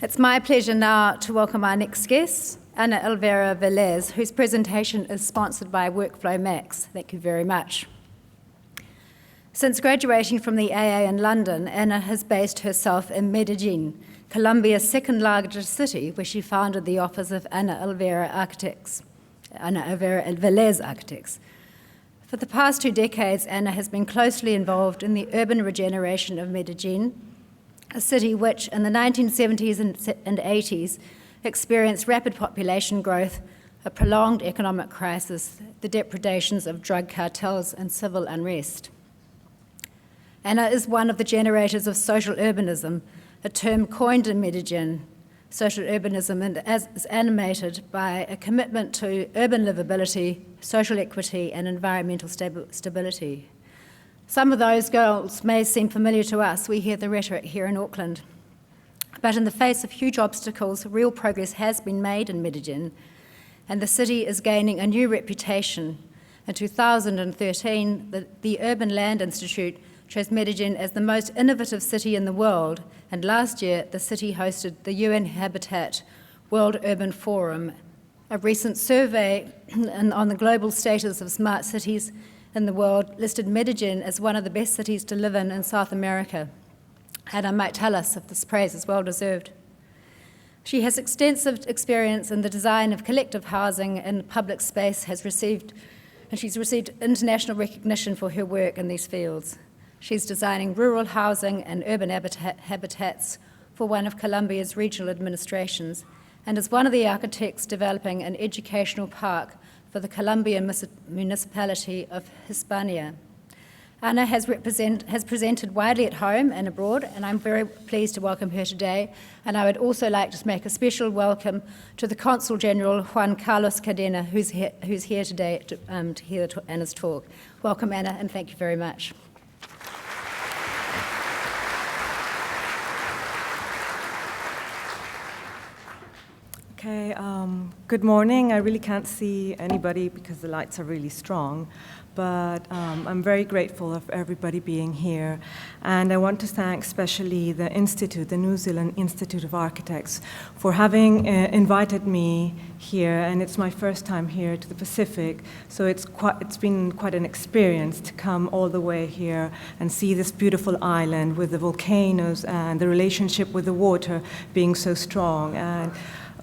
It's my pleasure now to welcome our next guest, Ana Elvira Vélez, whose presentation is sponsored by WorkflowMax. Thank you very much. Since graduating from the AA in London, Ana has based herself in Medellín, Colombia's second largest city, where she founded the office of Ana Elvira Vélez Architects. For the past 2 decades, Ana has been closely involved in the urban regeneration of Medellín, a city which, in the 1970s and 80s, experienced rapid population growth, a prolonged economic crisis, the depredations of drug cartels, and civil unrest. Ana is one of the generators of social urbanism, a term coined in Medellín, social urbanism, and is animated by a commitment to urban livability, social equity, and environmental stability. Some of those goals may seem familiar to us. We hear the rhetoric here in Auckland. But in the face of huge obstacles, real progress has been made in Medellín, and the city is gaining a new reputation. In 2013, the Urban Land Institute chose Medellín as the most innovative city in the world, and last year the city hosted the UN Habitat World Urban Forum. A recent survey on the global status of smart cities in the world listed Medellín as one of the best cities to live in South America. Ana might tell us if this praise is well deserved. She has extensive experience in the design of collective housing and public space, and she's received international recognition for her work in these fields. She's designing rural housing and urban habitats for one of Colombia's regional administrations, and is one of the architects developing an educational park for the Colombian municipality of Hispania. Ana has presented widely at home and abroad, and I'm very pleased to welcome her today. And I would also like to make a special welcome to the Consul General, Juan Carlos Cadena, who's here today to hear Ana's talk. Welcome, Ana, and thank you very much. Okay, good morning. I really can't see anybody because the lights are really strong, but I'm very grateful of everybody being here. And I want to thank especially the Institute, the New Zealand Institute of Architects, for having invited me here. And it's my first time here to the Pacific, so it's been quite an experience to come all the way here and see this beautiful island with the volcanoes and the relationship with the water being so strong. And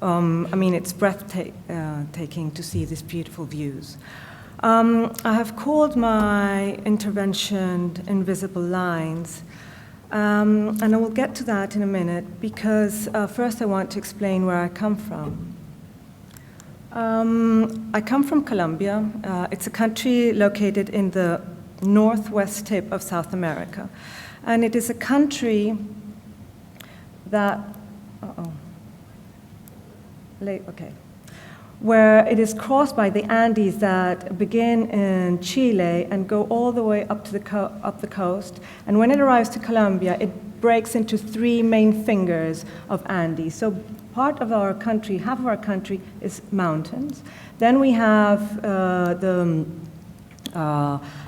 I mean, it's breathtaking to see these beautiful views. I have called my intervention Invisible Lines, and I will get to that in a minute because first I want to explain where I come from. I come from Colombia. It's a country located in the northwest tip of South America, and it is a country that where it is crossed by the Andes that begin in Chile and go all the way up to up the coast. And when it arrives to Colombia, it breaks into 3 main fingers of Andes. So part of our country, half of our country, is mountains. Then we have the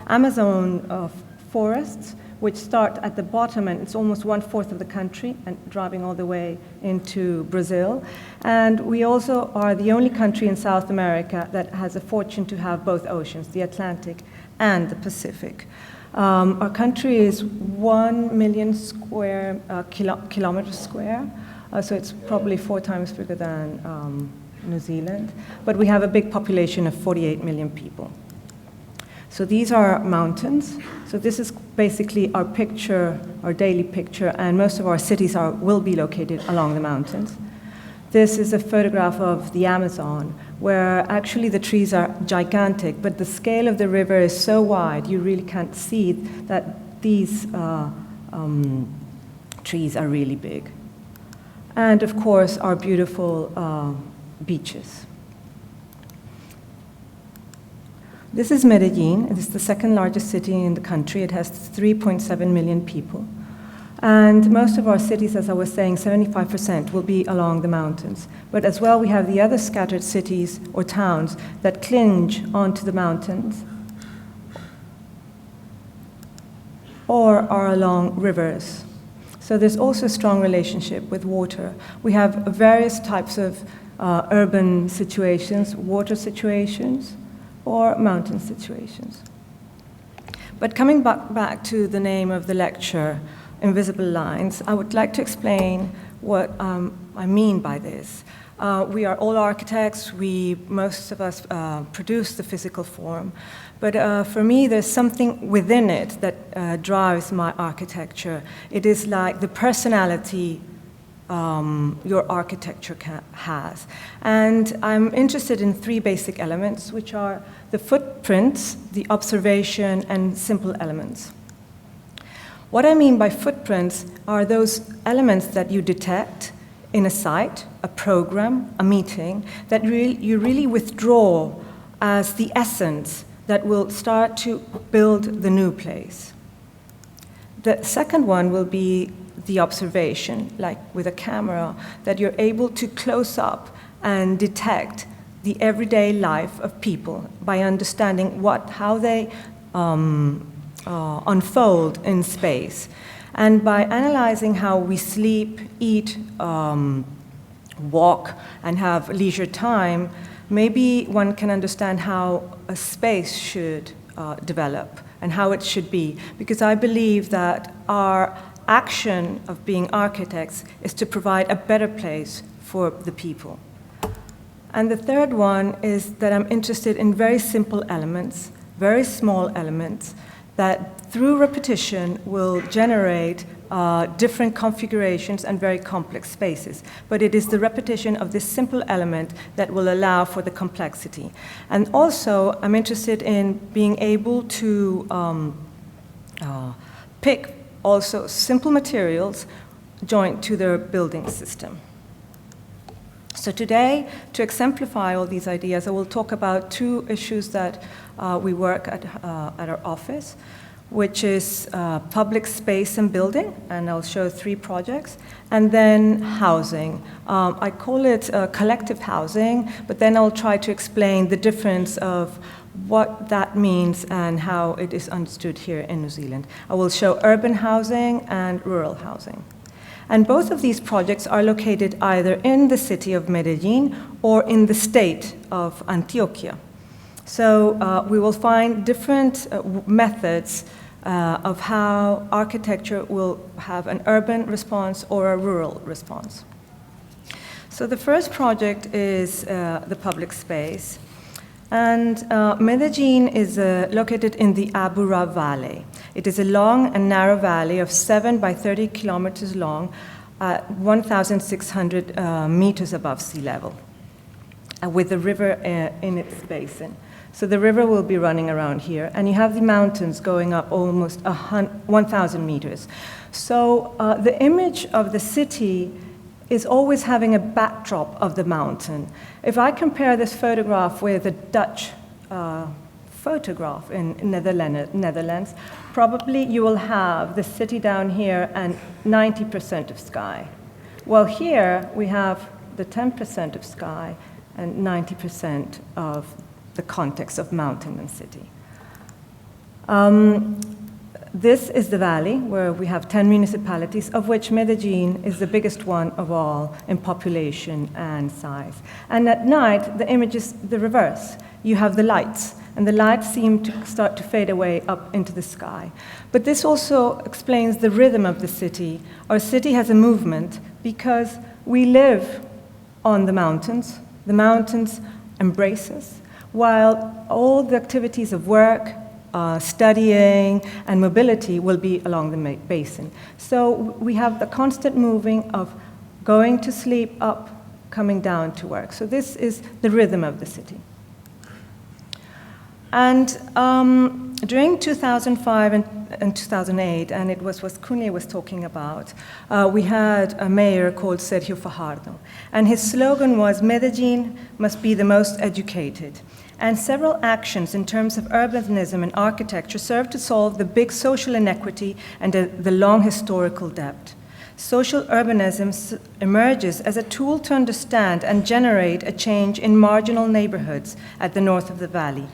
Amazon forests, which start at the bottom, and it's almost 1/4 of the country, and driving all the way into Brazil. And we also are the only country in South America that has a fortune to have both oceans, the Atlantic and the Pacific. Our country is 1 million square kilometers square, so it's probably 4 times bigger than New Zealand, but we have a big population of 48 million people. So these are mountains. So this is basically our picture, our daily picture, and most of our cities will be located along the mountains. This is a photograph of the Amazon, where actually the trees are gigantic, but the scale of the river is so wide, you really can't see that these trees are really big. And of course, our beautiful beaches. This is Medellín. It is the second largest city in the country. It has 3.7 million people. And most of our cities, as I was saying, 75% will be along the mountains. But as well, we have the other scattered cities or towns that cling onto the mountains or are along rivers. So there's also a strong relationship with water. We have various types of urban situations, water situations, or mountain situations. But coming back to the name of the lecture, Invisible Lines, I would like to explain what I mean by this. We are all architects. Most of us produce the physical form. But for me, there's something within it that drives my architecture. It is like the personality your architecture has. And I'm interested in three basic elements, which are the footprints, the observation, and simple elements. What I mean by footprints are those elements that you detect in a site, a program, a meeting, that you really withdraw as the essence that will start to build the new place. The second one will be the observation, like with a camera, that you're able to close up and detect the everyday life of people by understanding how they unfold in space. And by analyzing how we sleep, eat, walk, and have leisure time, maybe one can understand how a space should develop and how it should be. Because I believe that our action of being architects is to provide a better place for the people. And the third one is that I'm interested in very simple elements, very small elements, that through repetition will generate different configurations and very complex spaces. But it is the repetition of this simple element that will allow for the complexity. And also, I'm interested in being able to pick also simple materials joined to their building system. So today, to exemplify all these ideas, I will talk about two issues that we work at our office, which is public space and building, and I'll show three projects, and then housing. I call it collective housing, but then I'll try to explain the difference of what that means and how it is understood here in New Zealand. I will show urban housing and rural housing. And both of these projects are located either in the city of Medellín or in the state of Antioquia. So we will find different methods of how architecture will have an urban response or a rural response. So the first project is the public space. And Medellín is located in the Abura Valley. It is a long and narrow valley of 7 by 30 kilometers long, 1,600 meters above sea level, with the river in its basin. So the river will be running around here, and you have the mountains going up almost 1,000 meters. So the image of the city is always having a backdrop of the mountain. If I compare this photograph with a Dutch photograph in Netherlands, probably you will have the city down here and 90% of sky. Well, here we have the 10% of sky and 90% of the context of mountain and city. This is the valley where we have 10 municipalities, of which Medellín is the biggest one of all in population and size. And at night, the image is the reverse. You have the lights, and the lights seem to start to fade away up into the sky. But this also explains the rhythm of the city. Our city has a movement because we live on the mountains. The mountains embrace us, while all the activities of work, studying, and mobility will be along the basin. So we have the constant moving of going to sleep, up, coming down to work. So this is the rhythm of the city. And during 2005 and 2008, and it was what Cunha was talking about, we had a mayor called Sergio Fajardo. And his slogan was, Medellín must be the most educated. And several actions in terms of urbanism and architecture serve to solve the big social inequity and the long historical debt. Social urbanism emerges as a tool to understand and generate a change in marginal neighborhoods at the north of the valley.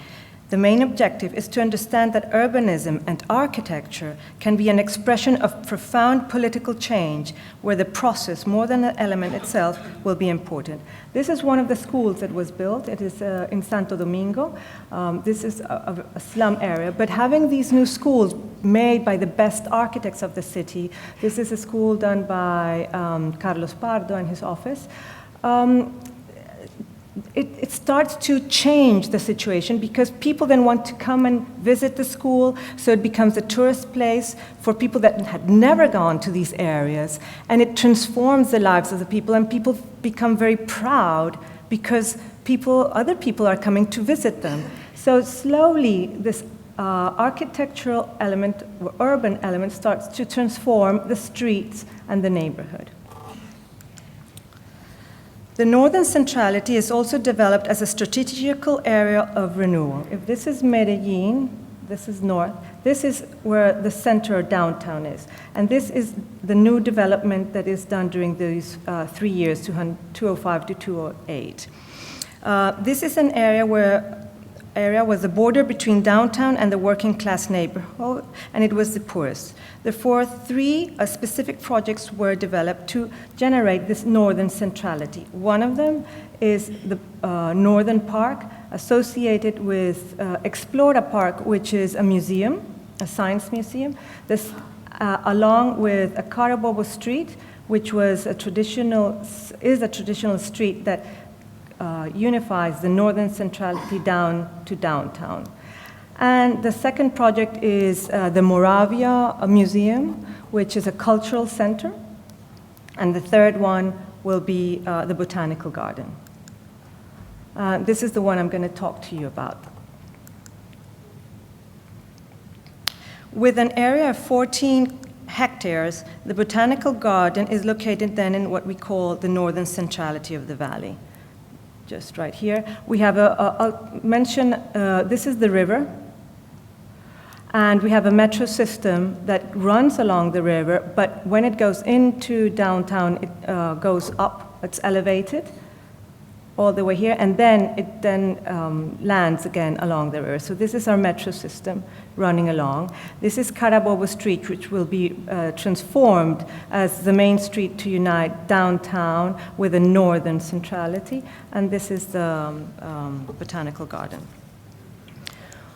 The main objective is to understand that urbanism and architecture can be an expression of profound political change where the process, more than the element itself, will be important. This is one of the schools that was built. It is in Santo Domingo. This is a slum area. But having these new schools made by the best architects of the city, this is a school done by Carlos Pardo and his office. It starts to change the situation because people then want to come and visit the school, so it becomes a tourist place for people that had never gone to these areas, and it transforms the lives of the people, and people become very proud because other people are coming to visit them. So slowly, this architectural element, or urban element, starts to transform the streets and the neighborhood. The northern centrality is also developed as a strategical area of renewal. If this is Medellín, this is north, this is where the center or downtown is. And this is the new development that is done during these 3 years, 2005 to 2008. This is an area was the border between downtown and the working class neighborhood, and it was the poorest. Therefore, 3 specific projects were developed to generate this northern centrality. One of them is the Northern Park, associated with Explora Park, which is a museum, a science museum. This, along with a Carabobo Street, which is a traditional street that unifies the northern centrality down to downtown. And the second project is the Moravia Museum, which is a cultural center. And the third one will be the Botanical Garden. This is the one I'm going to talk to you about. With an area of 14 hectares, the Botanical Garden is located then in what we call the northern centrality of the valley. Just right here. We have I'll mention, this is the river. And we have a metro system that runs along the river, but when it goes into downtown, it goes up, it's elevated all the way here, and then it lands again along the river. So this is our metro system running along. This is Carabobo Street, which will be transformed as the main street to unite downtown with a northern centrality, and this is the Botanical Garden.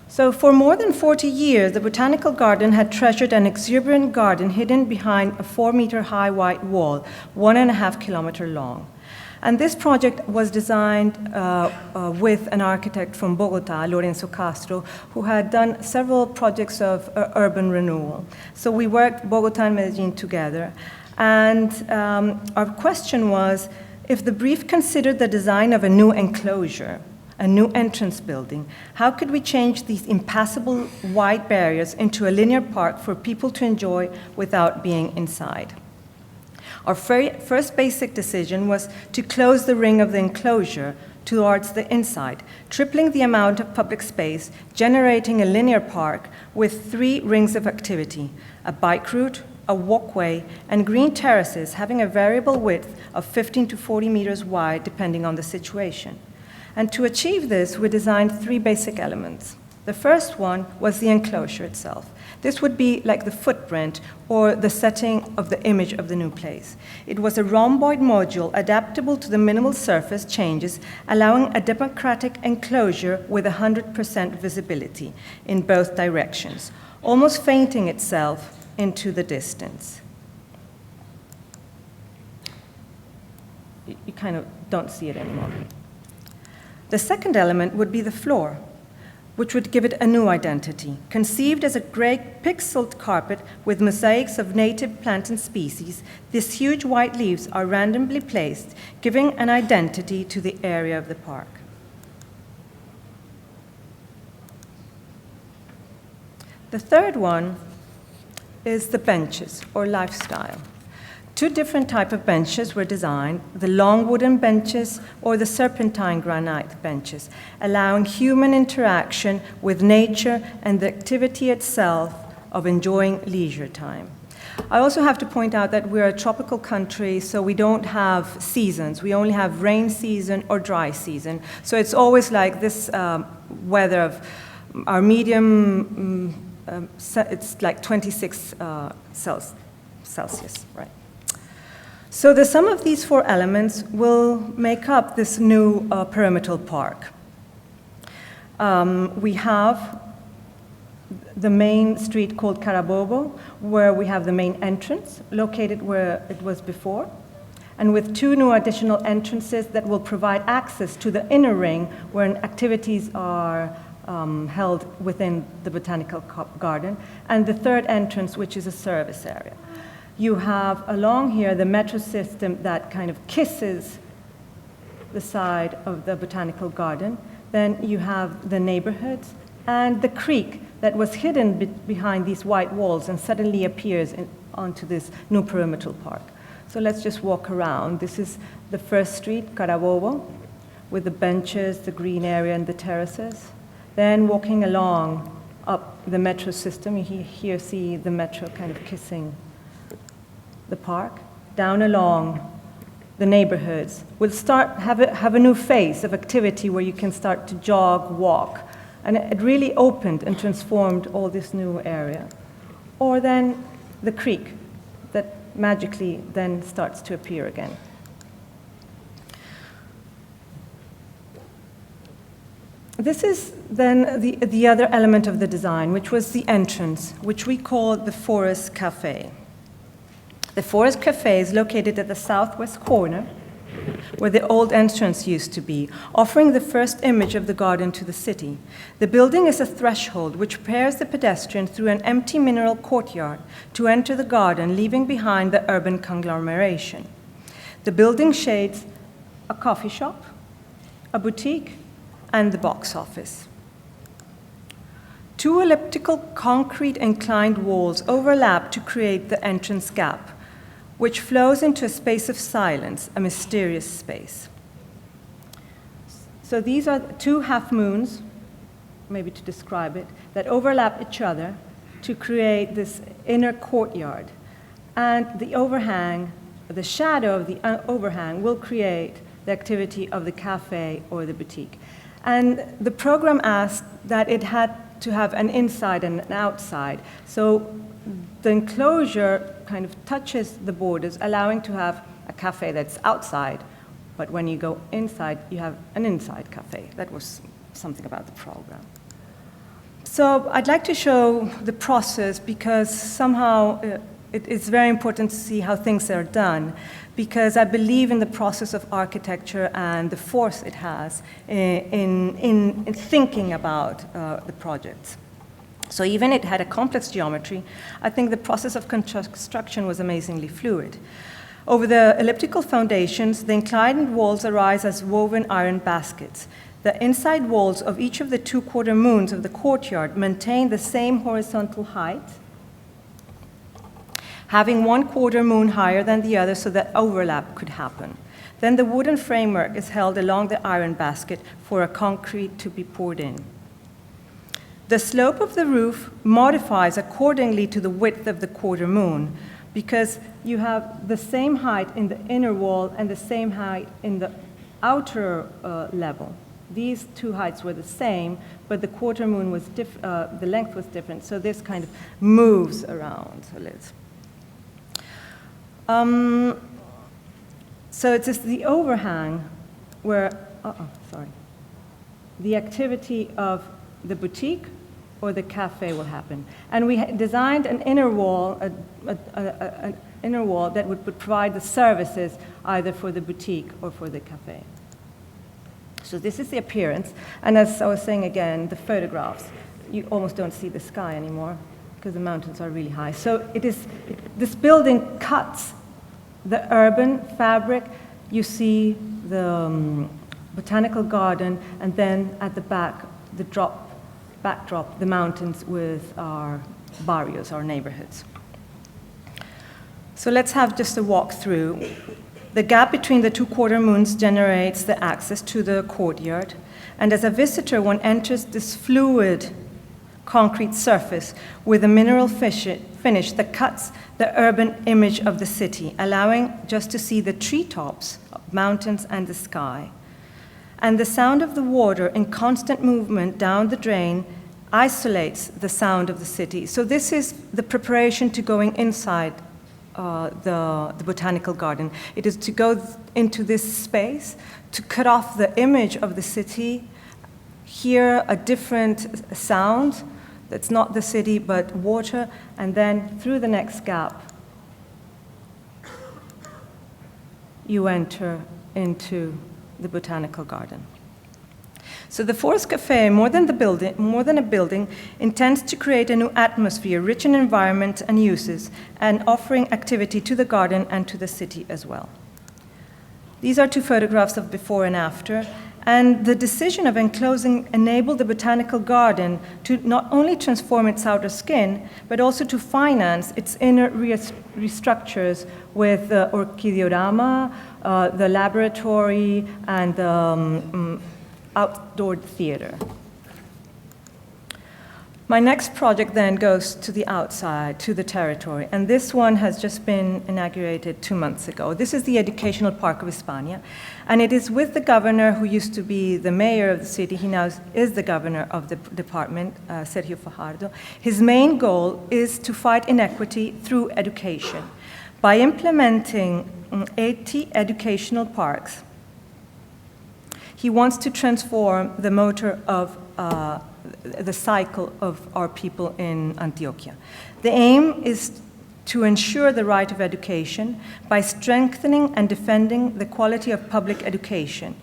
So for more than 40 years, the Botanical Garden had treasured an exuberant garden hidden behind a 4-meter-high white wall, 1.5 kilometers long. And this project was designed with an architect from Bogota, Lorenzo Castro, who had done several projects of urban renewal. So we worked Bogota and Medellín together. And our question was, if the brief considered the design of a new enclosure, a new entrance building, how could we change these impassable white barriers into a linear park for people to enjoy without being inside? Our first basic decision was to close the ring of the enclosure towards the inside, tripling the amount of public space, generating a linear park with 3 rings of activity: a bike route, a walkway, and green terraces having a variable width of 15 to 40 meters wide, depending on the situation. And to achieve this, we designed 3 basic elements. The first one was the enclosure itself. This would be like the footprint or the setting of the image of the new place. It was a rhomboid module adaptable to the minimal surface changes, allowing a democratic enclosure with 100% visibility in both directions, almost fainting itself into the distance. You kind of don't see it anymore. The second element would be the floor, which would give it a new identity. Conceived as a gray pixeled carpet with mosaics of native plant and species, these huge white leaves are randomly placed, giving an identity to the area of the park. The third one is the benches, or lifestyle. 2 different types of benches were designed, the long wooden benches or the serpentine granite benches, allowing human interaction with nature and the activity itself of enjoying leisure time. I also have to point out that we're a tropical country, so we don't have seasons. We only have rain season or dry season. So it's always like this weather of our medium, it's like 26 Celsius, right? So the sum of these four elements will make up this new pyramidal park. We have the main street called Carabobo, where we have the main entrance, located where it was before, and with two new additional entrances that will provide access to the inner ring where activities are held within the Botanical Garden, and the third entrance, which is a service area. You have along here the metro system that kind of kisses the side of the Botanical Garden. Then you have the neighborhoods and the creek that was hidden behind these white walls and suddenly appears onto this new pyramidal park. So let's just walk around. This is the first street, Carabobo, with the benches, the green area, and the terraces. Then walking along up the metro system, you here see the metro kind of kissing the park. Down along the neighborhoods, we'll have a new phase of activity where you can start to jog, walk. And it really opened and transformed all this new area. Or then the creek that magically then starts to appear again. This is then the other element of the design, which was the entrance, which we call the Forest Café. The Forest Café is located at the southwest corner, where the old entrance used to be, offering the first image of the garden to the city. The building is a threshold which prepares the pedestrian through an empty mineral courtyard to enter the garden, leaving behind the urban conglomeration. The building shades a coffee shop, a boutique, and the box office. Two elliptical concrete inclined walls overlap to create the entrance gap, which flows into a space of silence, a mysterious space. So these are two half moons, maybe to describe it, that overlap each other to create this inner courtyard. And the overhang, the shadow of the overhang will create the activity of the cafe or the boutique. And the program asked that it had to have an inside and an outside. So the enclosure kind of touches the borders, allowing to have a cafe that's outside, but when you go inside, you have an inside cafe. That was something about the program. So I'd like to show the process because somehow it's very important to see how things are done, because I believe in the process of architecture and the force it has in thinking about the projects. So even it had a complex geometry, I think the process of construction was amazingly fluid. Over the elliptical foundations, the inclined walls arise as woven iron baskets. The inside walls of each of the 2/4 moons of the courtyard maintain the same horizontal height, having 1/4 moon higher than the other so that overlap could happen. Then the wooden framework is held along the iron basket for a concrete to be poured in. The slope of the roof modifies accordingly to the width of the 1/4 moon, because you have the same height in the inner wall and the same height in the outer level. These two heights were the same, but the 1/4 moon was the length was different, so this kind of moves around a little. So it's just the overhang where, the activity of the boutique or the cafe will happen. And we designed an inner wall, an inner wall that would provide the services either for the boutique or for the cafe. So this is the appearance. And as I was saying again, the photographs, you almost don't see the sky anymore because the mountains are really high. So this building cuts the urban fabric. You see the Botanical Garden, and then at the back, backdrop, the mountains with our barrios, our neighborhoods. So let's have just a walk through. The gap between the 2/4 moons generates the access to the courtyard, and as a visitor, one enters this fluid concrete surface with a mineral finish that cuts the urban image of the city, allowing just to see the treetops, mountains, and the sky. And the sound of the water in constant movement down the drain isolates the sound of the city. So this is the preparation to going inside the Botanical Garden. It is to go into this space, to cut off the image of the city, hear a different sound that's not the city but water, and then through the next gap, you enter into the Botanical Garden. So the Forest Café, more than a building, intends to create a new atmosphere, rich in environment and uses, and offering activity to the garden and to the city as well. These are two photographs of before and after, and the decision of enclosing enabled the Botanical Garden to not only transform its outer skin, but also to finance its inner restructures with the orchideorama, the laboratory, and the outdoor theater. My next project then goes to the outside, to the territory, and this one has just been inaugurated 2 months ago. This is the Educational Park of Hispania, and it is with the governor who used to be the mayor of the city. He now is the governor of the department, Sergio Fajardo. His main goal is to fight inequity through education. By implementing 80 educational parks, he wants to transform the motor of the cycle of our people in Antioquia. The aim is to ensure the right of education by strengthening and defending the quality of public education.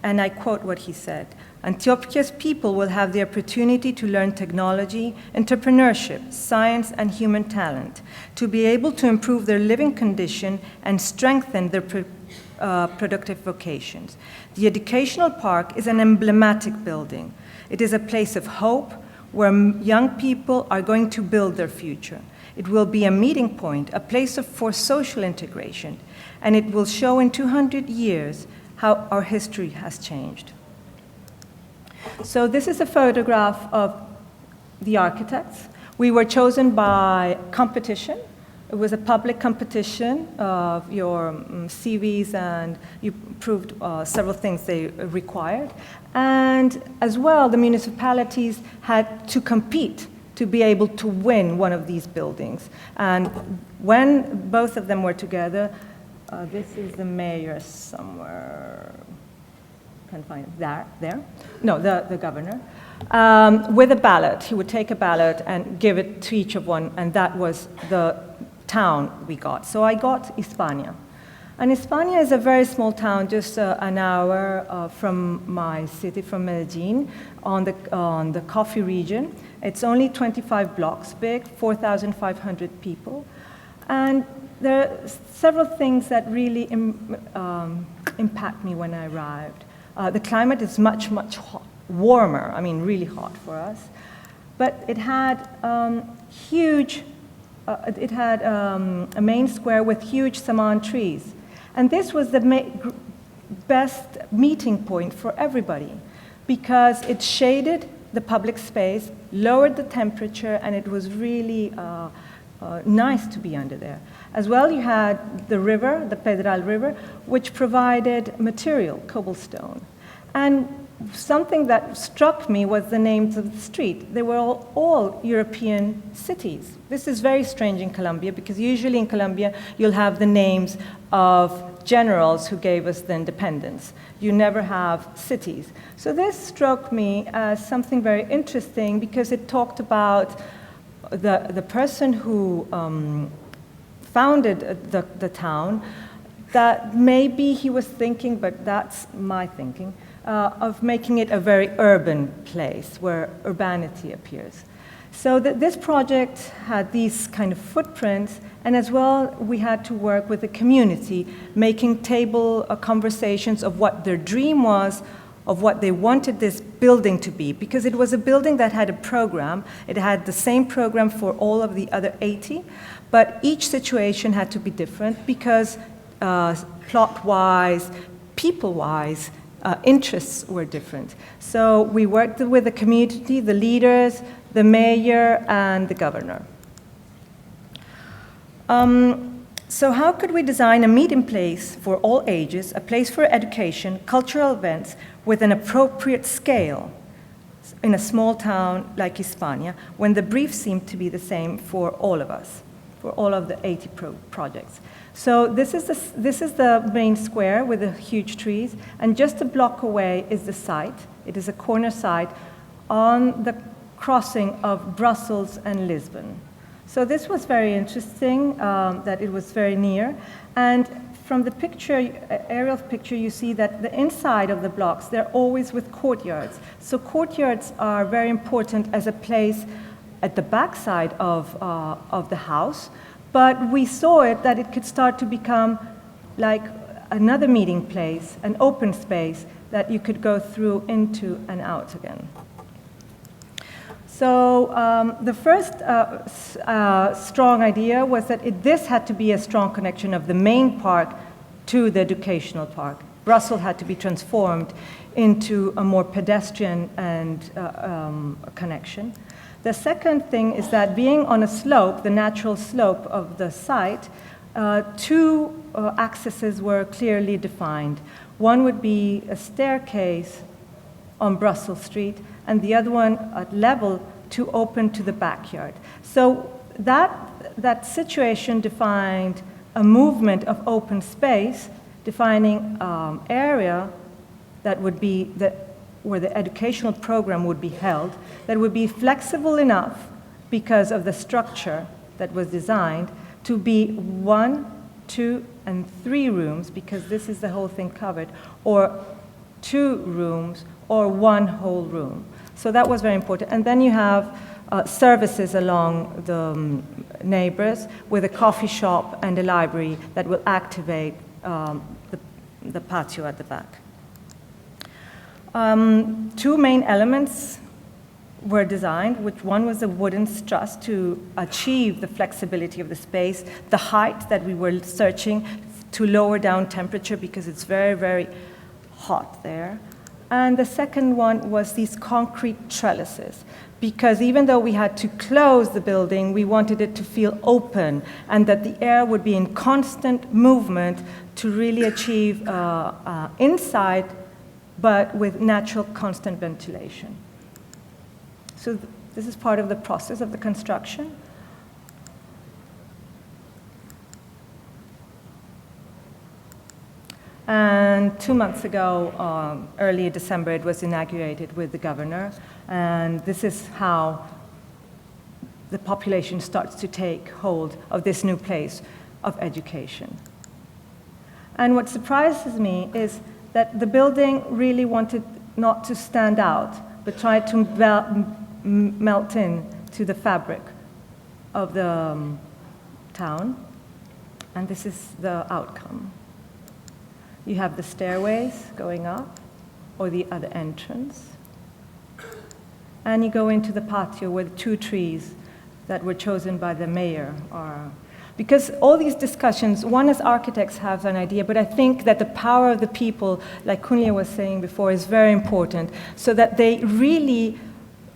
And I quote what he said: Antioquia's people will have the opportunity to learn technology, entrepreneurship, science, and human talent, to be able to improve their living condition and strengthen their productive vocations. The Educational Park is an emblematic building. It is a place of hope where young people are going to build their future. It will be a meeting point, a place for social integration, and it will show in 200 years how our history has changed. So this is a photograph of the architects. We were chosen by competition. It was a public competition of your CVs, and you proved several things they required. And as well, the municipalities had to compete to be able to win one of these buildings. And when both of them were together, this is the mayor somewhere, can't find it, there? No, the governor. With a ballot, he would take a ballot and give it to each of one, and that was the town we got. So I got Hispania. And Hispania is a very small town, just an hour from my city, from Medellín, on the coffee region. It's only 25 blocks big, 4,500 people. And there are several things that really impact me when I arrived. The climate is much, much warmer, I mean really hot for us. But it had a main square with huge saman trees. And this was the best meeting point for everybody, because it shaded the public space, lowered the temperature, and it was really nice to be under there. As well, you had the river, the Pedral River, which provided material, cobblestone. And something that struck me was the names of the street. They were all European cities. This is very strange in Colombia, because usually in Colombia you'll have the names of generals who gave us the independence. You never have cities. So this struck me as something very interesting, because it talked about the person who founded the town, that maybe he was thinking, but that's my thinking, of making it a very urban place where urbanity appears. So this project had these kind of footprints, and as well we had to work with the community, making table conversations of what their dream was, of what they wanted this building to be, because it was a building that had a program. It had the same program for all of the other 80, but each situation had to be different, because plot-wise, people-wise, interests were different. So we worked with the community, the leaders, the mayor, and the governor. So how could we design a meeting place for all ages, a place for education, cultural events, with an appropriate scale? in a small town like Hispania, when the brief seemed to be the same for all of us, for all of the 80 projects. So this is the main square with the huge trees, and just a block away is the site. It is a corner site on the crossing of Brussels and Lisbon. So this was very interesting, that it was very near. And from the picture, aerial picture, you see that the inside of the blocks, they're always with courtyards. So courtyards are very important as a place at the backside of the house, but we saw it that it could start to become like another meeting place, an open space that you could go through into and out again. So the first strong idea was that this had to be a strong connection of the main park to the educational park. Brussels had to be transformed into a more pedestrian and connection. The second thing is that being on a slope, the natural slope of the site, two accesses were clearly defined. One would be a staircase on Brussels Street, and the other one at level to open to the backyard. So that situation defined a movement of open space, defining area that would be where the educational program would be held, that would be flexible enough because of the structure that was designed to be 1, 2, and 3 rooms, because this is the whole thing covered, or 2 rooms, or 1 whole room. So that was very important. And then you have services along the neighbors with a coffee shop and a library that will activate the patio at the back. 2 main elements were designed, which one was a wooden truss to achieve the flexibility of the space, the height that we were searching to lower down temperature because it's very, very hot there. And the second one was these concrete trellises, because even though we had to close the building, we wanted it to feel open and that the air would be in constant movement to really achieve inside, but with natural constant ventilation. So this is part of the process of the construction. And 2 months ago, early December, it was inaugurated with the governor. And this is how the population starts to take hold of this new place of education. And what surprises me is that the building really wanted not to stand out, but tried to melt in to the fabric of the town. And this is the outcome. You have the stairways going up, or the other entrance. And you go into the patio with 2 trees that were chosen by the mayor. Because all these discussions, one as architects have an idea, but I think that the power of the people, like Kunle was saying before, is very important, so that they really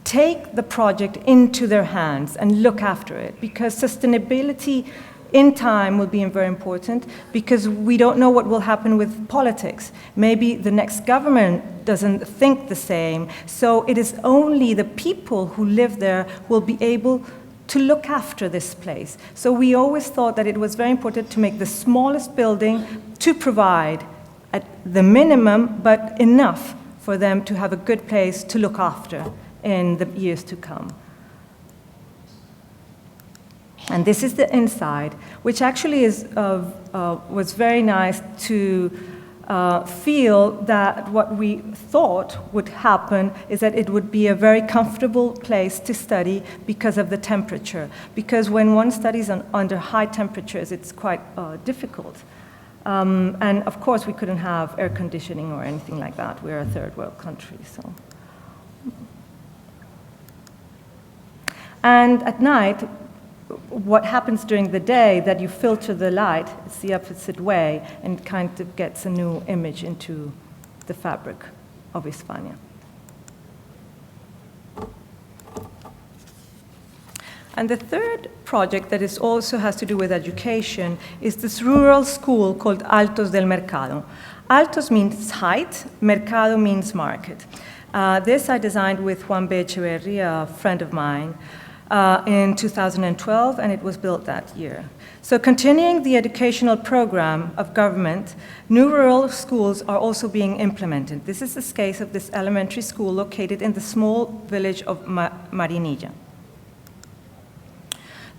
take the project into their hands and look after it, because sustainability in time will be very important, because we don't know what will happen with politics. Maybe the next government doesn't think the same, so it is only the people who live there who will be able to look after this place. So we always thought that it was very important to make the smallest building to provide at the minimum, but enough for them to have a good place to look after in the years to come. And this is the inside, which actually was very nice to feel that what we thought would happen is that it would be a very comfortable place to study because of the temperature. Because when one studies under high temperatures, it's quite difficult. And of course, we couldn't have air conditioning or anything like that. We're a third world country, so. And at night, what happens during the day, that you filter the light, it's the opposite way, and kind of gets a new image into the fabric of Hispania. And the third project that also has to do with education is this rural school called Altos del Mercado. Altos means height, Mercado means market. This I designed with Juan Bernardo Echeverri, a friend of mine, in 2012, and it was built that year. So continuing the educational program of government, new rural schools are also being implemented. This is the case of this elementary school located in the small village of Marinilla.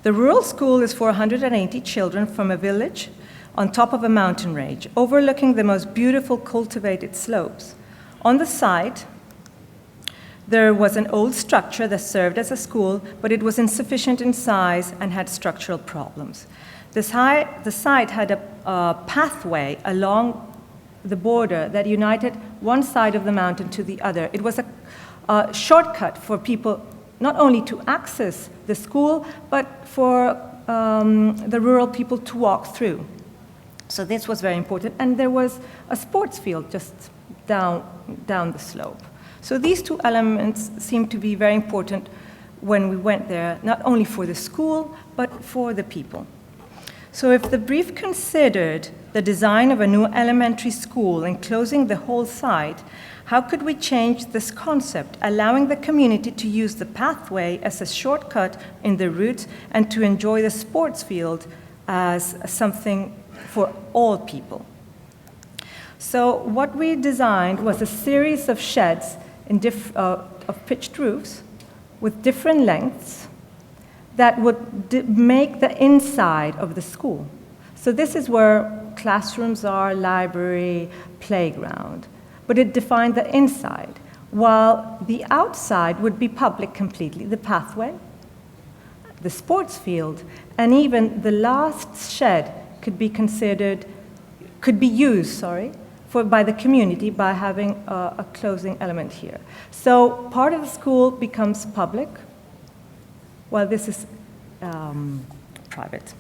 The rural school is for 180 children from a village on top of a mountain range, overlooking the most beautiful cultivated slopes. On the site, there was an old structure that served as a school, but it was insufficient in size and had structural problems. The site had a pathway along the border that united one side of the mountain to the other. It was a shortcut for people not only to access the school, but for the rural people to walk through. So this was very important. And there was a sports field just down the slope. So these two elements seemed to be very important when we went there, not only for the school, but for the people. So if the brief considered the design of a new elementary school enclosing the whole site, how could we change this concept, allowing the community to use the pathway as a shortcut in the route and to enjoy the sports field as something for all people? So what we designed was a series of sheds of pitched roofs with different lengths that would make the inside of the school. So this is where classrooms are, library, playground. But it defined the inside, while the outside would be public completely, the pathway, the sports field, and even the last shed could be used by the community by having a closing element here. So part of the school becomes public, while this is private.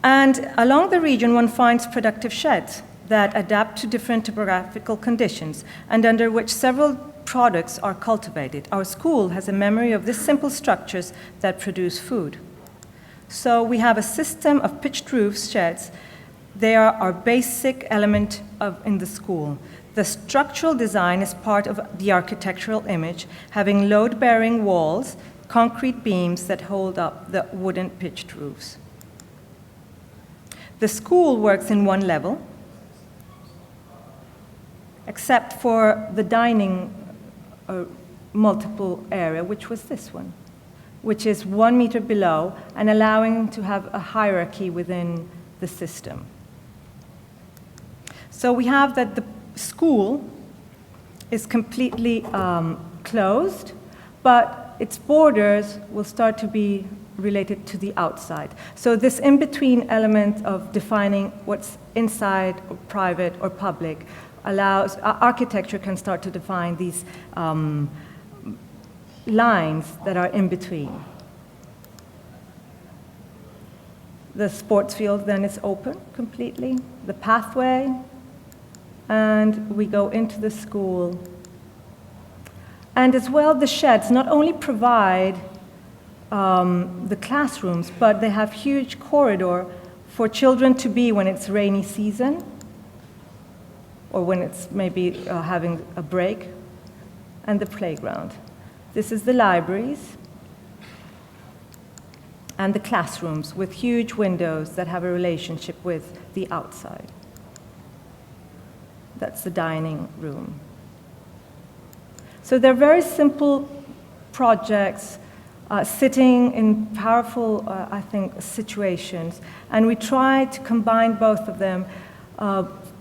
And along the region, one finds productive sheds that adapt to different topographical conditions and under which several products are cultivated. Our school has a memory of these simple structures that produce food. So we have a system of pitched roofs, sheds. They are our basic element in the school. The structural design is part of the architectural image, having load-bearing walls, concrete beams that hold up the wooden pitched roofs. The school works in one level, except for the dining multiple area, which was this one, which is 1 meter below and allowing to have a hierarchy within the system. So we have that the school is completely closed, but its borders will start to be related to the outside. So this in-between element of defining what's inside or private or public allows, architecture can start to define these lines that are in between. The sports field then is open completely, the pathway, and we go into the school. And as well, the sheds not only provide the classrooms, but they have huge corridor for children to be when it's rainy season, or when it's maybe having a break, and the playground. This is the libraries and the classrooms with huge windows that have a relationship with the outside. That's the dining room. So they're very simple projects, sitting in powerful, I think, situations. And we try to combine both of them,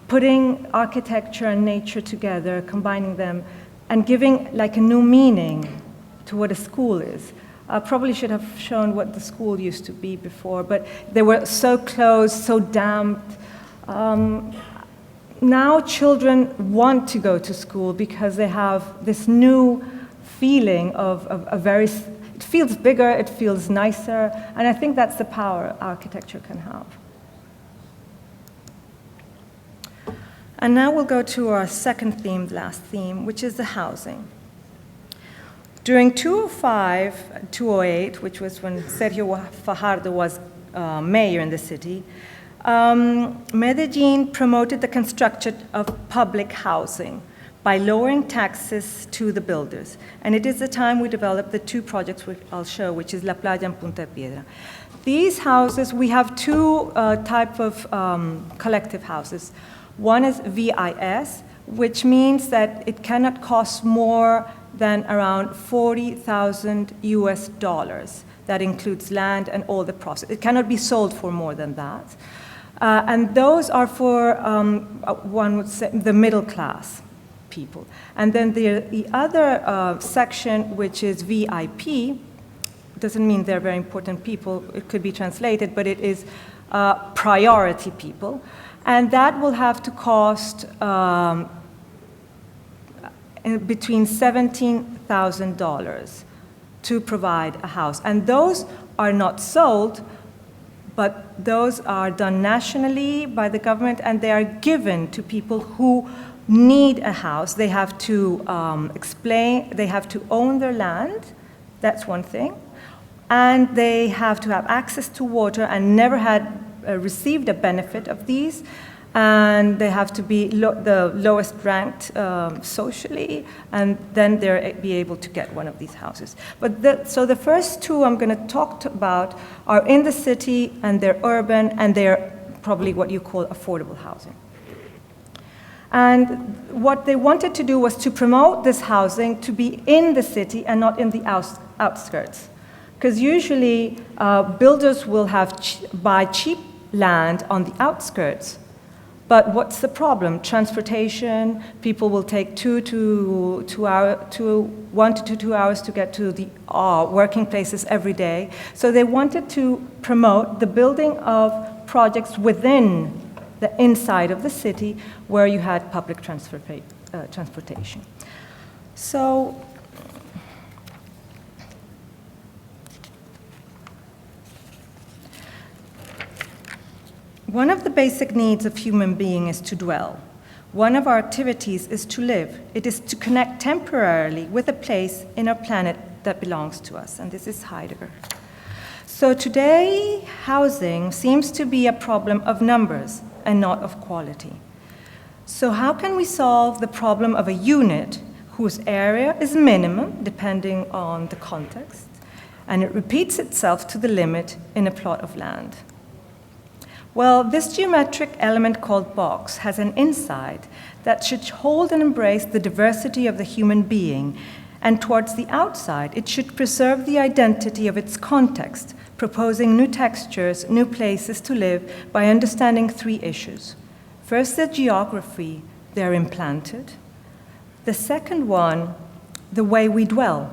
putting architecture and nature together, combining them, and giving like a new meaning to what a school is. I probably should have shown what the school used to be before, but they were so closed, so damped. Now children want to go to school because they have this new feeling of a very, it feels bigger, it feels nicer, and I think that's the power architecture can have. And now we'll go to our second theme, the last theme, which is the housing. During 2005, 2008, which was when Sergio Fajardo was mayor in the city, Medellín promoted the construction of public housing by lowering taxes to the builders. And it is the time we developed the two projects which I'll show, which is La Playa and Punta Piedra. These houses, we have two type of collective houses. One is VIS, which means that it cannot cost more than around $40,000 US. That includes land and all the process. It cannot be sold for more than that. And those are for, one would say, the middle class people. And then the other section, which is VIP, doesn't mean they're very important people. It could be translated, but it is priority people. And that will have to cost between $17,000 to provide a house. And those are not sold, but those are done nationally by the government, and they are given to people who need a house. They have to they have to own their land, that's one thing, and they have to have access to water and never had received a benefit of these, and they have to be the lowest ranked socially, and then they'll be able to get one of these houses. But so the first two I'm going to talk about are in the city, and they're urban, and they're probably what you call affordable housing. And what they wanted to do was to promote this housing to be in the city and not in the outskirts. Because usually builders will buy cheap land on the outskirts. But what's the problem? Transportation, people will take 1 to 2 hours to get to the working places every day. So they wanted to promote the building of projects within the inside of the city where you had public transportation. So one of the basic needs of human being is to dwell. One of our activities is to live. It is to connect temporarily with a place in our planet that belongs to us, and this is Heidegger. So today, housing seems to be a problem of numbers and not of quality. So how can we solve the problem of a unit whose area is minimum, depending on the context, and it repeats itself to the limit in a plot of land? Well, this geometric element called box has an inside that should hold and embrace the diversity of the human being, and towards the outside, it should preserve the identity of its context, proposing new textures, new places to live by understanding three issues. First, the geography they're implanted. The second one, the way we dwell.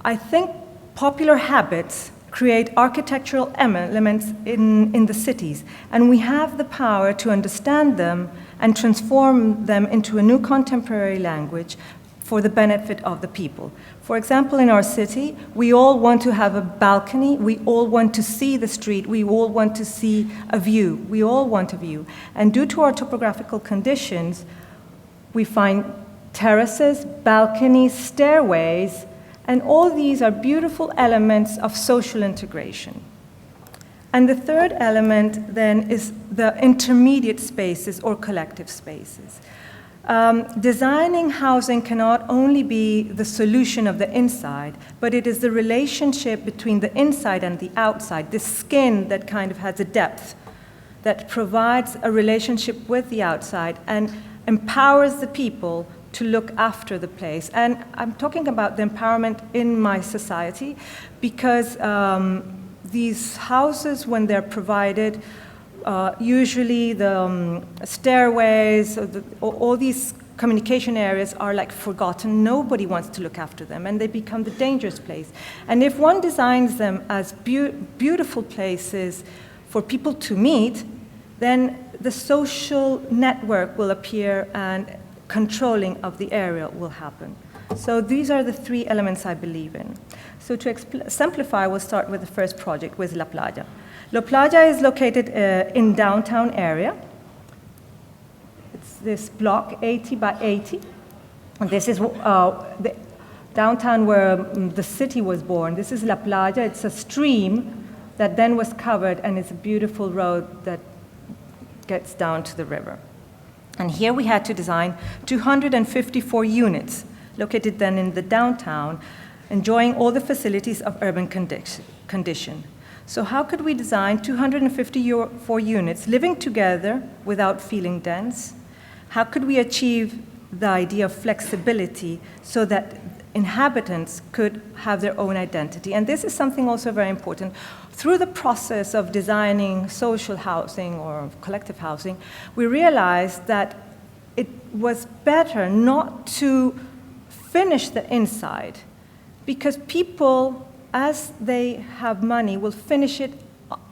I think popular habits create architectural elements in the cities, and we have the power to understand them and transform them into a new contemporary language for the benefit of the people. For example, in our city, we all want to have a balcony, we all want to see the street, we all want to see a view, we all want a view. And due to our topographical conditions, we find terraces, balconies, stairways, and all these are beautiful elements of social integration. And the third element then is the intermediate spaces or collective spaces. Designing housing cannot only be the solution of the inside, but it is the relationship between the inside and the outside, this skin that kind of has a depth, that provides a relationship with the outside and empowers the people to look after the place. And I'm talking about the empowerment in my society because these houses, when they're provided, usually the stairways, all these communication areas are like forgotten. Nobody wants to look after them, and they become the dangerous place. And if one designs them as beautiful places for people to meet, then the social network will appear and controlling of the area will happen. So these are the three elements I believe in. So to simplify, we'll start with the first project, with La Playa. La Playa is located in downtown area. It's this block 80 by 80. And this is the downtown where the city was born. This is La Playa. It's a stream that then was covered, and it's a beautiful road that gets down to the river. And here we had to design 254 units, located then in the downtown, enjoying all the facilities of urban condition. So how could we design 254 units living together without feeling dense? How could we achieve the idea of flexibility so that inhabitants could have their own identity? And this is something also very important. Through the process of designing social housing or collective housing, we realized that it was better not to finish the inside, because people, as they have money, will finish it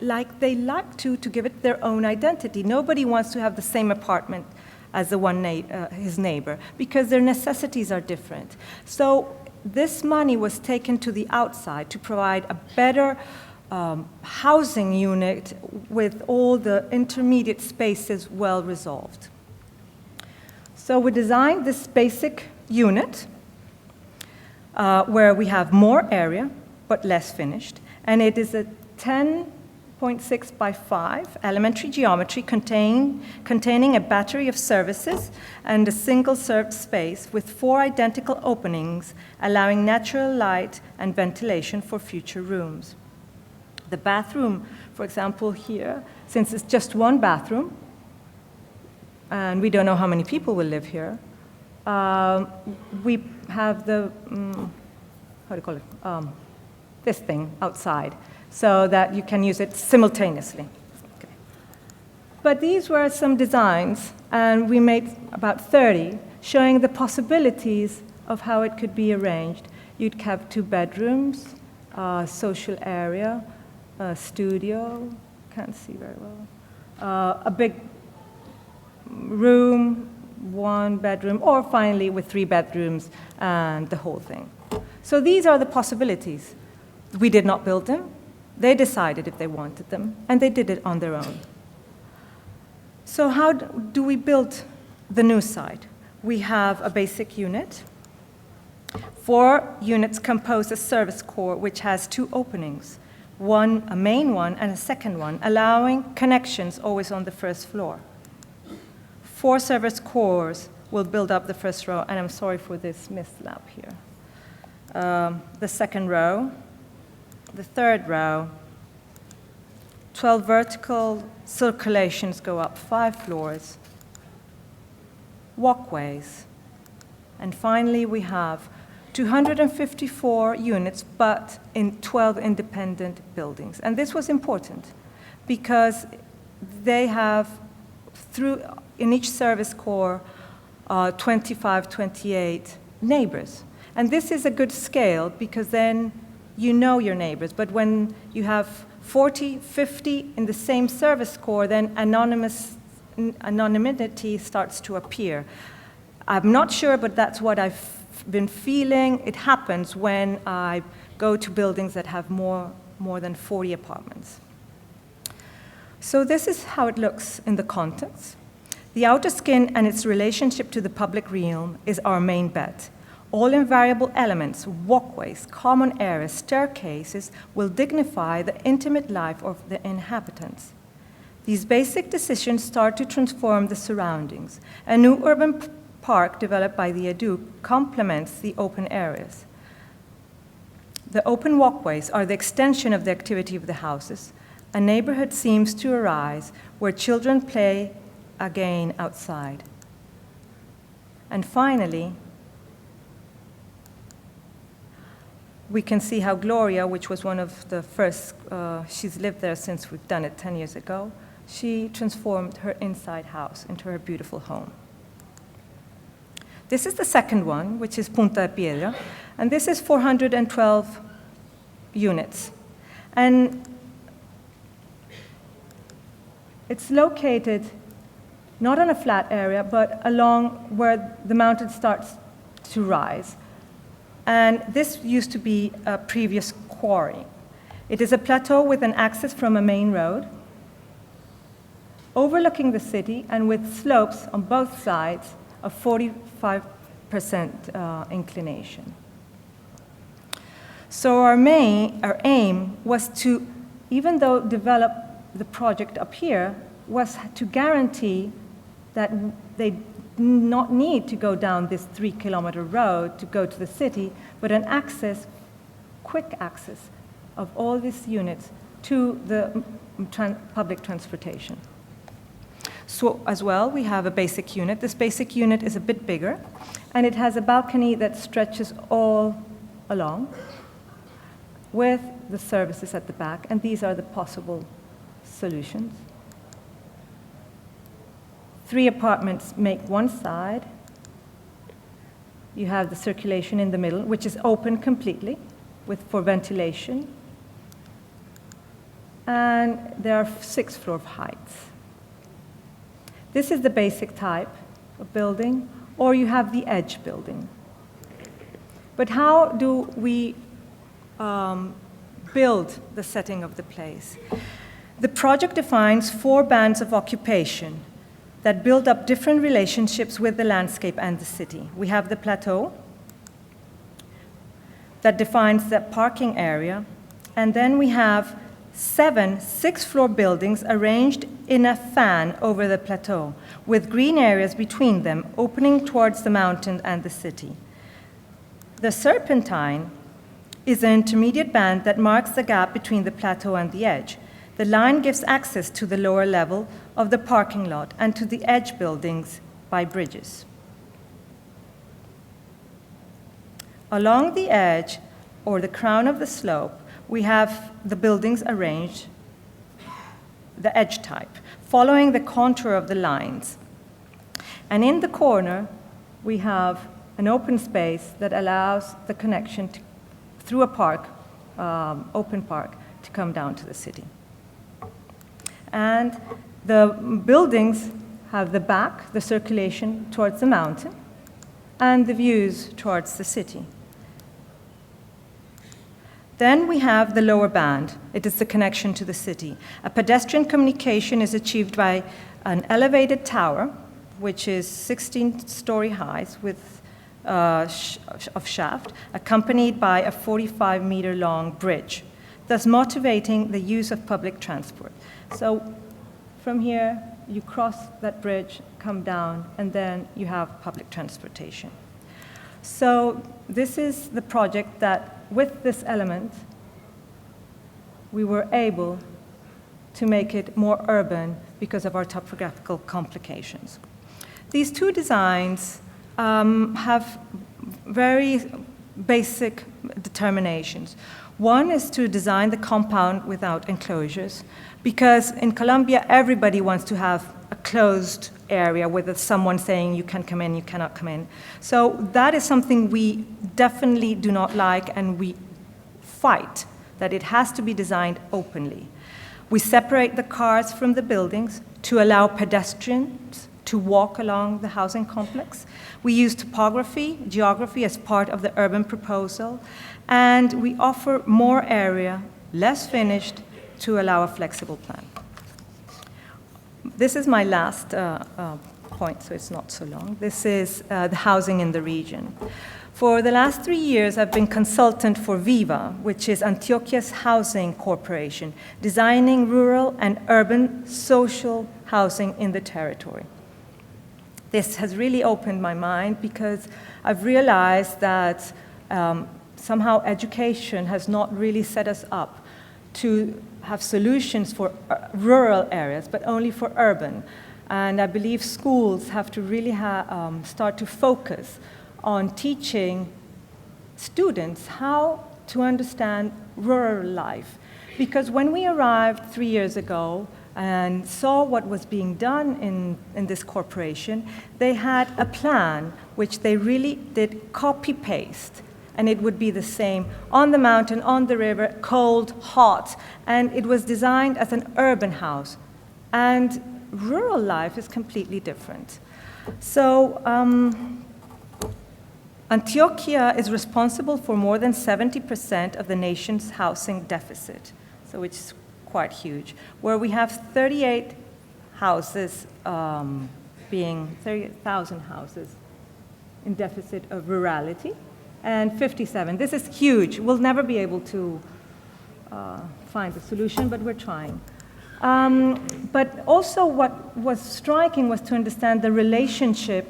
like they like to give it their own identity. Nobody wants to have the same apartment as the one his neighbor, because their necessities are different. So this money was taken to the outside to provide a better housing unit with all the intermediate spaces well resolved. So we designed this basic unit where we have more area but less finished, and it is a 10.6 by 5 elementary geometry containing a battery of services and a single served space with 4 identical openings, allowing natural light and ventilation for future rooms. The bathroom, for example, here, since it's just one bathroom, and we don't know how many people will live here, we have the, how do you call it? This thing outside, so that you can use it simultaneously. Okay. But these were some designs, and we made about 30, showing the possibilities of how it could be arranged. You'd have 2 bedrooms, social area, a studio, can't see very well, a big room, 1 bedroom, or finally with 3 bedrooms and the whole thing. So these are the possibilities. We did not build them. They decided if they wanted them, and they did it on their own. So how do we build the new site? We have a basic unit. 4 units compose a service core, which has 2 openings, a main one and a second one, allowing connections always on the first floor. 4 service cores will build up the first row, and I'm sorry for this mislap here. The second row, the third row, 12 vertical circulations go up 5 floors, walkways, and finally we have 254 units, but in 12 independent buildings. And this was important because they have, in each service core, 25, 28 neighbors. And this is a good scale because then you know your neighbors. But when you have 40, 50 in the same service core, then anonymity starts to appear. I'm not sure, but that's what I've been feeling. It happens when I go to buildings that have more than 40 apartments. So this is how it looks in the context. The outer skin and its relationship to the public realm is our main bet. All invariable elements, walkways, common areas, staircases will dignify the intimate life of the inhabitants. These basic decisions start to transform the surroundings. A new urban park developed by the EDU complements the open areas. The open walkways are the extension of the activity of the houses. A neighborhood seems to arise where children play again outside. And finally, we can see how Gloria, which was one of the first, she's lived there since we've done it 10 years ago, she transformed her inside house into her beautiful home. This is the second one, which is Punta Piedra, and this is 412 units. And it's located not on a flat area, but along where the mountain starts to rise. And this used to be a previous quarry. It is a plateau with an access from a main road, overlooking the city and with slopes on both sides of 45% inclination. So our aim was to, even though develop the project up here, was to guarantee that they not need to go down this 3-kilometer road to go to the city, but an access, quick access of all these units to the public transportation. So as well, we have a basic unit. This basic unit is a bit bigger, and it has a balcony that stretches all along with the services at the back, and these are the possible solutions. 3 apartments make one side. You have the circulation in the middle, which is open completely for ventilation. And there are 6 floor heights. This is the basic type of building, or you have the edge building. But how do we build the setting of the place? The project defines 4 bands of occupation that build up different relationships with the landscape and the city. We have the plateau that defines the parking area, and then we have 7 6-floor buildings arranged in a fan over the plateau, with green areas between them, opening towards the mountain and the city. The serpentine is an intermediate band that marks the gap between the plateau and the edge. The line gives access to the lower level of the parking lot and to the edge buildings by bridges. Along the edge, or the crown of the slope, we have the buildings arranged, the edge type, following the contour of the lines. And in the corner, we have an open space that allows the connection through a park, open park, to come down to the city. And the buildings have the back, the circulation towards the mountain, and the views towards the city. Then we have the lower band. It is the connection to the city. A pedestrian communication is achieved by an elevated tower, which is 16-story high with of shaft, accompanied by a 45-meter-long bridge, thus motivating the use of public transport. So from here, you cross that bridge, come down, and then you have public transportation. So this is the project that, with this element, we were able to make it more urban because of our topographical complications. These 2 designs have very basic determinations. One is to design the compound without enclosures, because in Colombia, everybody wants to have a closed area with someone saying you can come in, you cannot come in. So that is something we definitely do not like, and we fight that it has to be designed openly. We separate the cars from the buildings to allow pedestrians to walk along the housing complex. We use topography, geography as part of the urban proposal, and we offer more area, less finished, to allow a flexible plan. This is my last point, so it's not so long. This is the housing in the region. For the last 3 years, I've been consultant for VIVA, which is Antioquia's housing corporation, designing rural and urban social housing in the territory. This has really opened my mind because I've realized that somehow education has not really set us up to have solutions for rural areas, but only for urban. And I believe schools have to really start to focus on teaching students how to understand rural life. Because when we arrived 3 years ago and saw what was being done in this corporation, they had a plan which they really did copy-paste. And it would be the same on the mountain, on the river, cold, hot. And it was designed as an urban house. And rural life is completely different. So Antioquia is responsible for more than 70% of the nation's housing deficit, so it's quite huge, where we have 38 houses, 30,000 houses in deficit of rurality, and 57. This is huge. We'll never be able to find a solution, but we're trying. But also what was striking was to understand the relationship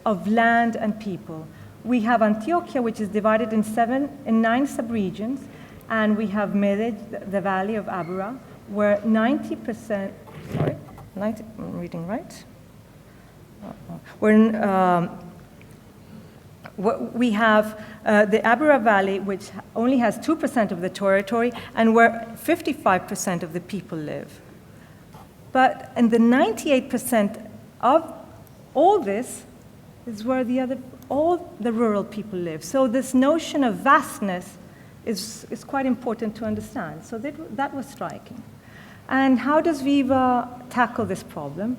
of land and people. We have Antioquia, which is divided in 9 subregions, and we have Medellín, the valley of Abura, where 90%, I'm reading right? We have the Abura Valley, which only has 2% of the territory, and where 55% of the people live. But in the 98% of all this is where all the rural people live. So this notion of vastness is quite important to understand. So that was striking. And how does VIVA tackle this problem?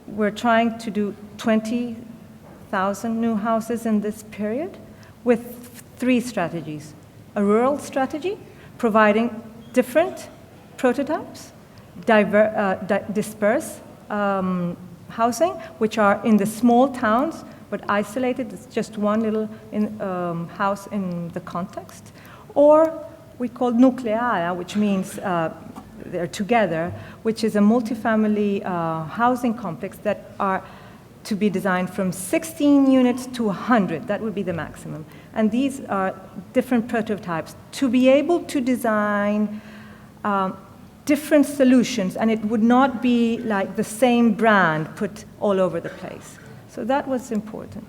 We're trying to do 20,000 new houses in this period with 3 strategies. A rural strategy, providing different prototypes, dispersed housing, which are in the small towns, but isolated. It's just one little house in the context. Or we call nucleara, which means they're together, which is a multifamily housing complex that are to be designed from 16 units to 100. That would be the maximum. And these are different prototypes to be able to design different solutions, and it would not be like the same brand put all over the place. So that was important.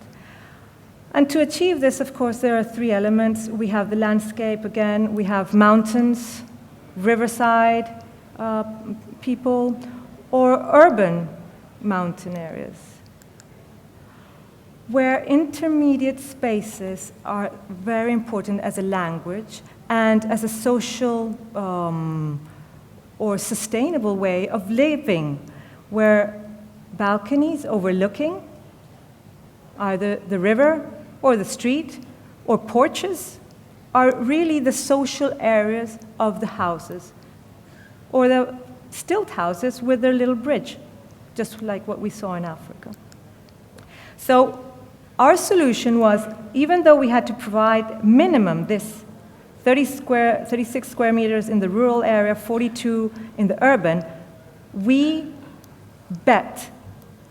And to achieve this, of course, there are 3 elements. We have the landscape again, we have mountains, riverside people, or urban mountain areas, where intermediate spaces are very important as a language and as a social or sustainable way of living, where balconies overlooking either the river or the street or porches are really the social areas of the houses, or the stilt houses with their little bridge, just like what we saw in Africa. So our solution was, even though we had to provide minimum this 36 square meters in the rural area, 42 in the urban, we bet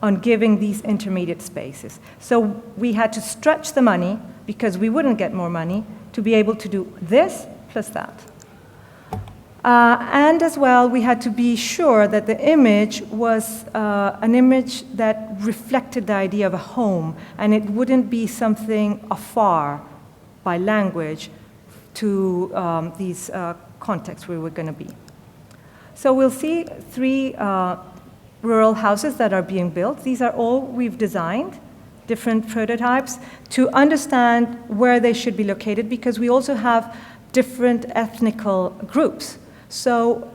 on giving these intermediate spaces. So we had to stretch the money, because we wouldn't get more money, to be able to do this plus that. And as well, we had to be sure that the image was an image that reflected the idea of a home, and it wouldn't be something afar by language to these contexts where we're going to be. So we'll see 3 rural houses that are being built. These are all we've designed, different prototypes, to understand where they should be located, because we also have different ethnical groups. So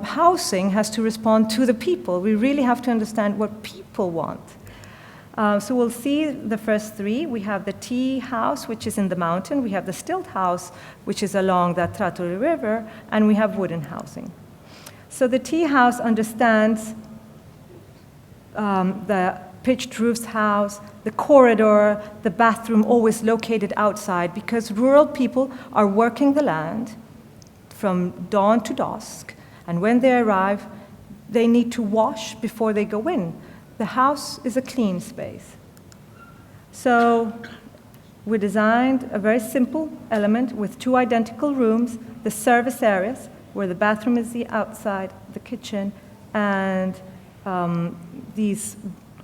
housing has to respond to the people. We really have to understand what people want. So we'll see the first 3. We have the tea house, which is in the mountain. We have the stilt house, which is along the Tratori River. And we have wooden housing. So the tea house understands the pitched roofs house, the corridor, the bathroom always located outside, because rural people are working the land from dawn to dusk. And when they arrive, they need to wash before they go in. The house is a clean space. So we designed a very simple element with 2 identical rooms, the service areas, where the bathroom is the outside, the kitchen, and these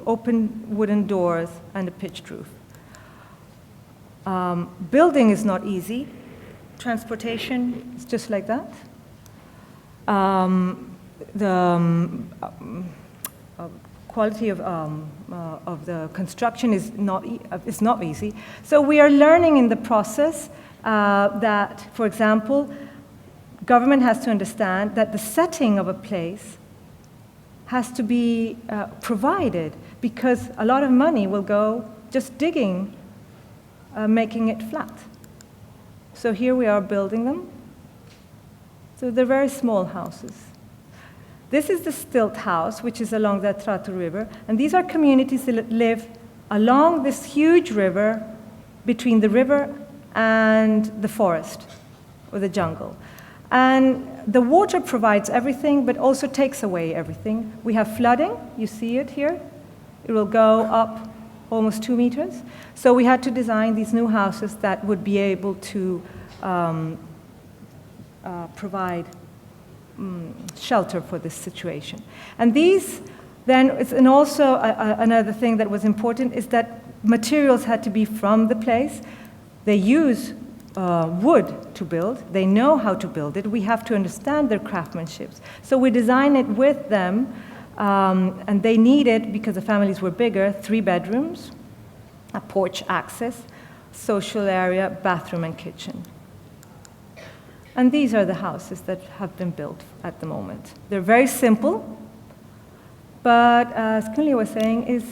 open wooden doors and a pitched roof. Building is not easy. Transportation is just like that. The quality of the construction is not easy. So we are learning in the process that, for example, government has to understand that the setting of a place has to be provided, because a lot of money will go just digging, making it flat. So here we are building them. So they're very small houses. This is the stilt house, which is along the Trato River, and these are communities that live along this huge river, between the river and the forest or the jungle. And the water provides everything, but also takes away everything. We have flooding, you see it here. It will go up almost 2 meters. So we had to design these new houses that would be able to provide shelter for this situation. And these, then, and also another thing that was important is that materials had to be from the place. They use wood to build. They know how to build it. We have to understand their craftsmanship. So we design it with them, and they needed, because the families were bigger, 3 bedrooms, a porch access, social area, bathroom, and kitchen. And these are the houses that have been built at the moment. They're very simple, but as Kunle was saying,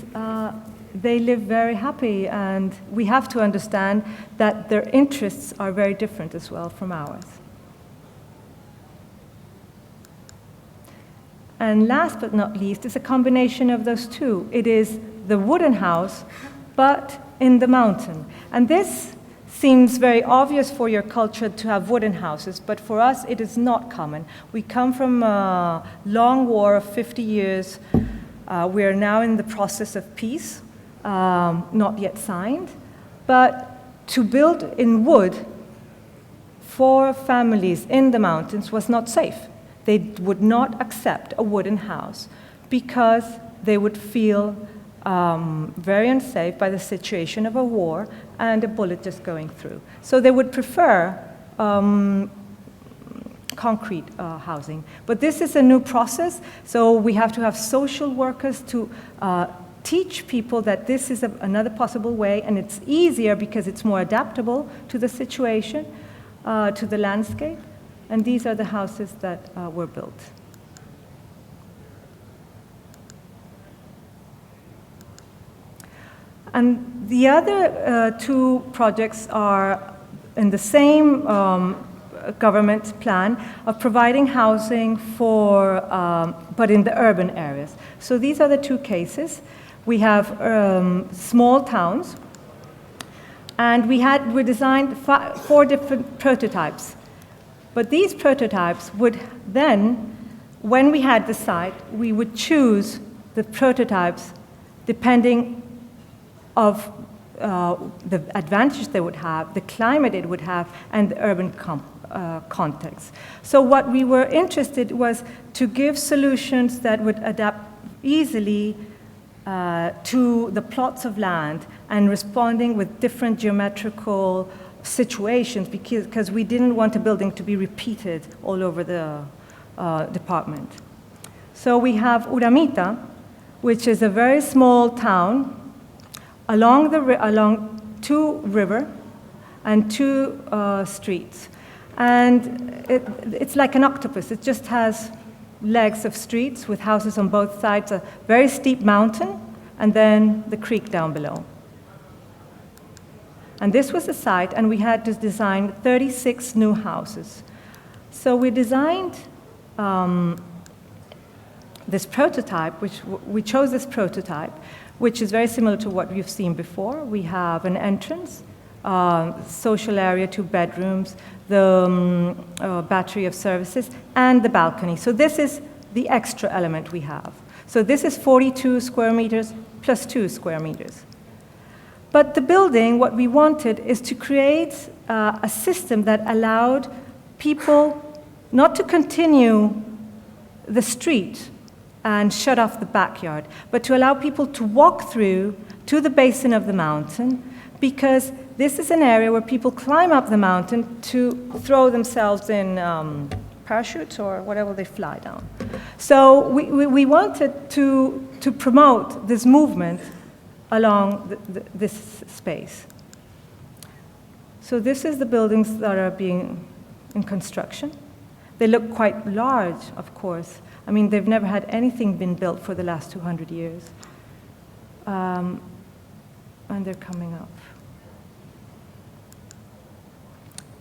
they live very happy, and we have to understand that their interests are very different as well from ours. And last but not least, it's a combination of those two. It is the wooden house, but in the mountain. And this seems very obvious for your culture to have wooden houses, but for us it is not common. We come from a long war of 50 years. We are now in the process of peace, not yet signed. But to build in wood for families in the mountains was not safe. They would not accept a wooden house because they would feel very unsafe by the situation of a war and a bullet just going through. So they would prefer concrete housing. But this is a new process, so we have to have social workers to teach people that this is another possible way, and it's easier because it's more adaptable to the situation, to the landscape. And these are the houses that were built. And the other 2 projects are in the same government plan of providing housing for, but in the urban areas. So these are the 2 cases. We have small towns, and we designed 4 different prototypes. But these prototypes would then, when we had the site, we would choose the prototypes depending of the advantage they would have, the climate it would have, and the urban context. So what we were interested was to give solutions that would adapt easily to the plots of land and responding with different geometrical situations, because we didn't want a building to be repeated all over the department. So we have Uramita, which is a very small town along 2 rivers and 2 streets. And it's like an octopus. It just has legs of streets with houses on both sides, a very steep mountain, and then the creek down below. And this was the site, and we had to design 36 new houses. So we designed this prototype, we chose this prototype, which is very similar to what you've seen before. We have an entrance, social area, 2 bedrooms, the battery of services, and the balcony. So this is the extra element we have. So this is 42 square meters plus 2 square meters. But the building, what we wanted is to create a system that allowed people not to continue the street and shut off the backyard, but to allow people to walk through to the basin of the mountain, because this is an area where people climb up the mountain to throw themselves in parachutes or whatever they fly down. So we wanted to promote this movement along this space. So this is the buildings that are being in construction. They look quite large, of course. I mean, they've never had anything been built for the last 200 years. And they're coming up.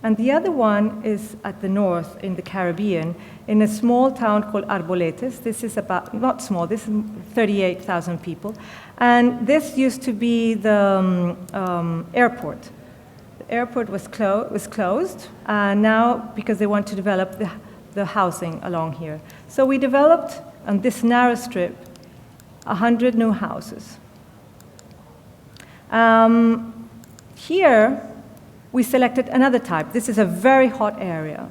And the other one is at the north in the Caribbean, in a small town called Arboletes. This is about, not small, this is 38,000 people. And this used to be the airport. The airport was closed, now because they want to develop the housing along here. So we developed, on this narrow strip, 100 new houses. Here, we selected another type. This is a very hot area.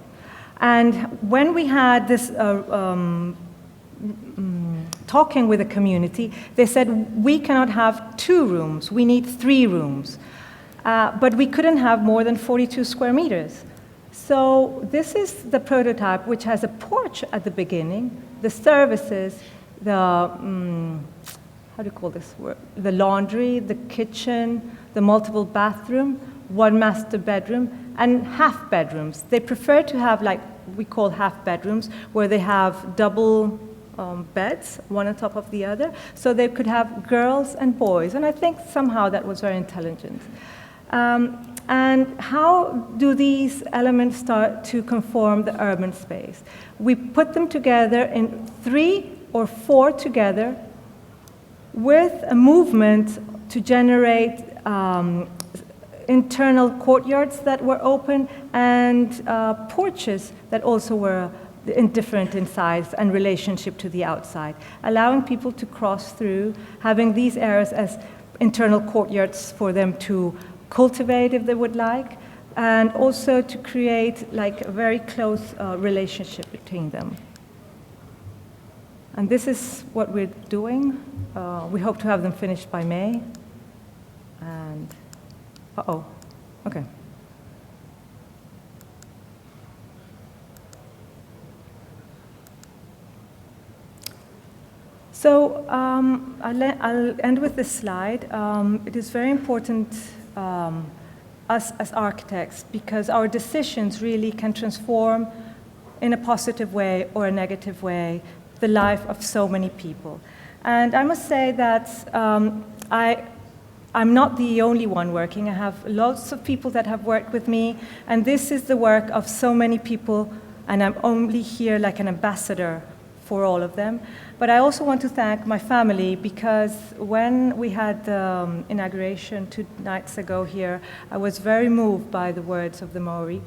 And when we had this talking with the community, they said, we cannot have 2 rooms, we need 3 rooms. But we couldn't have more than 42 square meters. So this is the prototype, which has a porch at the beginning, the services, the, how do you call this word? The laundry, the kitchen, the multiple bathroom, 1 master bedroom, and half bedrooms. They prefer to have, like we call half bedrooms, where they have double beds, one on top of the other, so they could have girls and boys. And I think somehow that was very intelligent. And how do these elements start to conform the urban space? We put them together in 3 or 4 together with a movement to generate internal courtyards that were open and porches that also were different in size and relationship to the outside, allowing people to cross through, having these areas as internal courtyards for them to cultivate if they would like, and also to create like a very close relationship between them. And this is what we're doing. We hope to have them finished by May. And, okay. So I'll end with this slide. It is very important us as architects, because our decisions really can transform in a positive way or a negative way the life of so many people. And I must say that I'm not the only one working. I have lots of people that have worked with me, and this is the work of so many people, and I'm only here like an ambassador for all of them. But I also want to thank my family, because when we had the inauguration 2 nights ago here, I was very moved by the words of the Maori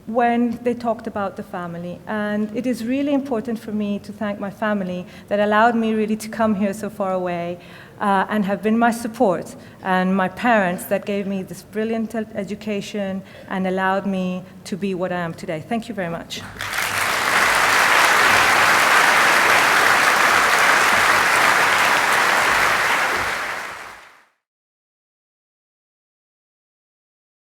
when they talked about the family. And it is really important for me to thank my family that allowed me really to come here so far away and have been my support, and my parents that gave me this brilliant education and allowed me to be what I am today. Thank you very much.